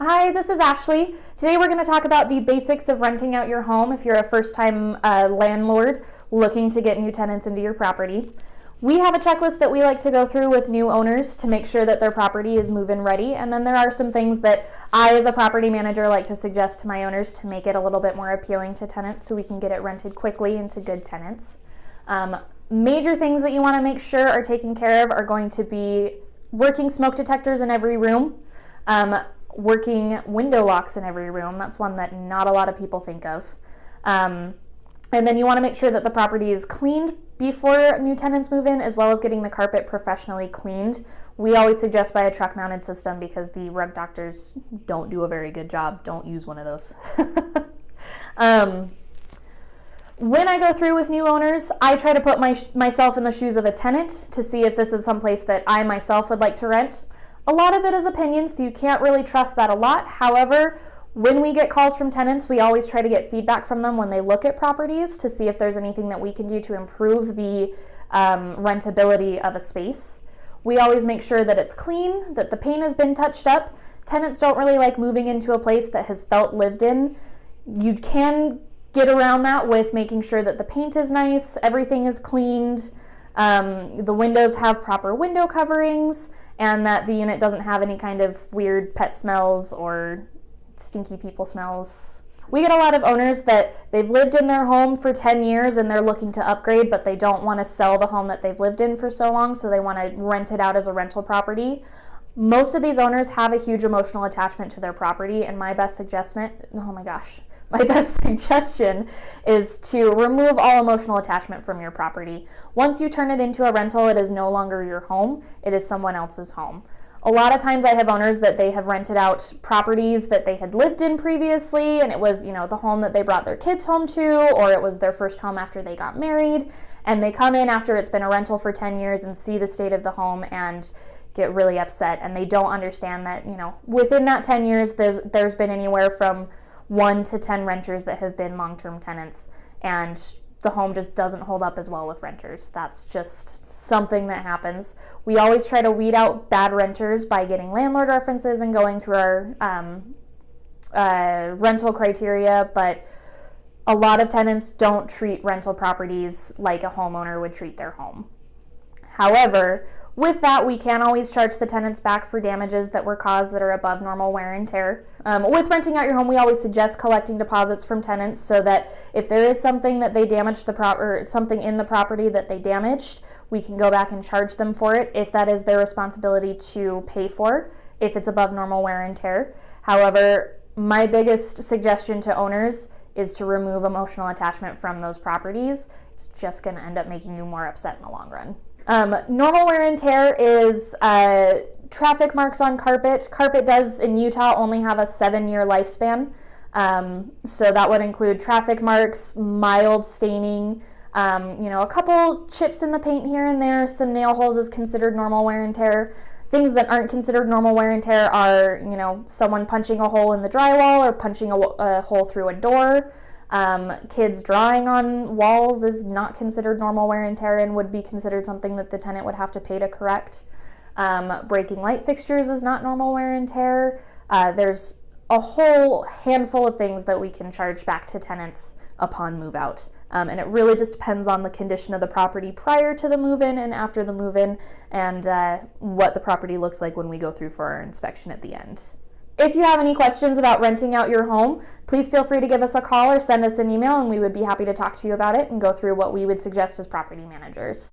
Hi, this is Ashley. Today we're going to talk about the basics of renting out your home if you're a first-time landlord looking to get new tenants into your property. We have a checklist that we like to go through with new owners to make sure that their property is move-in ready, and then there are some things that I as a property manager like to suggest to my owners to make it a little bit more appealing to tenants so we can get it rented quickly into good tenants. Major things that you want to make sure are taken care of are going to be working smoke detectors in every room, working window locks in every room. That's one that not a lot of people think of. And then you want to make sure that the property is cleaned before new tenants move in, as well as getting the carpet professionally cleaned. We always suggest by a truck mounted system because the rug doctors don't do a very good job. Don't use one of those. When I go through with new owners, I try to put myself in the shoes of a tenant to see if this is someplace that I myself would like to rent. A lot of it is opinion, so you can't really trust that a lot. However, when we get calls from tenants, we always try to get feedback from them when they look at properties to see if there's anything that we can do to improve the rentability of a space. We always make sure that it's clean, that the paint has been touched up. Tenants don't really like moving into a place that has felt lived in. You can get around that with making sure that the paint is nice, everything is cleaned, the windows have proper window coverings, and that the unit doesn't have any kind of weird pet smells or stinky people smells. We get a lot of owners that they've lived in their home for 10 years and they're looking to upgrade, but they don't want to sell the home that they've lived in for so long, so they want to rent it out as a rental property. Most of these owners have a huge emotional attachment to their property, and my best suggestion is to remove all emotional attachment from your property. Once you turn it into a rental, it is no longer your home, it is someone else's home. A lot of times I have owners that they have rented out properties that they had lived in previously, and it was, the home that they brought their kids home to, or it was their first home after they got married, and they come in after it's been a rental for 10 years and see the state of the home and get really upset, and they don't understand that, within that 10 years there's been anywhere from 1 to 10 renters that have been long-term tenants, and the home just doesn't hold up as well with renters. That's just something that happens. We always try to weed out bad renters by getting landlord references and going through our rental criteria, but a lot of tenants don't treat rental properties like a homeowner would treat their home. However, with that, we can always charge the tenants back for damages that were caused that are above normal wear and tear. With renting out your home, we always suggest collecting deposits from tenants so that if there is something that they damaged something in the property that they damaged, we can go back and charge them for it if that is their responsibility to pay for, if it's above normal wear and tear. However, my biggest suggestion to owners is to remove emotional attachment from those properties. It's just going to end up making you more upset in the long run. Normal wear and tear is traffic marks on carpet. Carpet does in Utah only have a 7-year lifespan. So that would include traffic marks, mild staining, a couple chips in the paint here and there. Some nail holes is considered normal wear and tear. Things that aren't considered normal wear and tear are, someone punching a hole in the drywall or punching a hole through a door. Kids drawing on walls is not considered normal wear and tear and would be considered something that the tenant would have to pay to correct. Breaking light fixtures is not normal wear and tear. There's a whole handful of things that we can charge back to tenants upon move out. And it really just depends on the condition of the property prior to the move-in and after the move-in, and what the property looks like when we go through for our inspection at the end. If you have any questions about renting out your home, please feel free to give us a call or send us an email, and we would be happy to talk to you about it and go through what we would suggest as property managers.